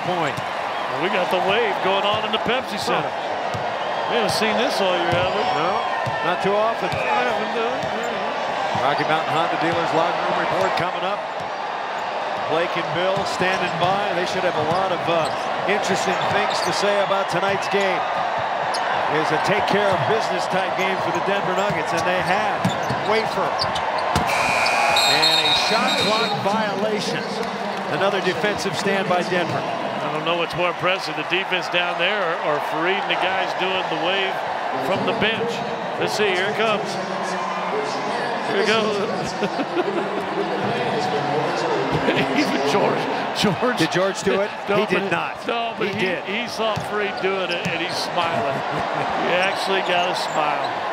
point. Well, we got the wave going on in the Pepsi Center. We haven't seen this all year, have we? No, not too often. Rocky Mountain Honda Dealers locker room report coming up. Blake and Bill standing by. They should have a lot of interesting things to say about tonight's game. It's a take care of business type game for the Denver Nuggets, and they have. Wafer. And a shot clock violation. Another defensive stand by Denver. I don't know what's more impressive, the defense down there or Faried and the guys doing the wave from the bench. Let's see, here it comes. Here it goes. Even George. Did George do it? No, he did not. No, but he did. He saw Faried doing it, and he's smiling. He actually got a smile.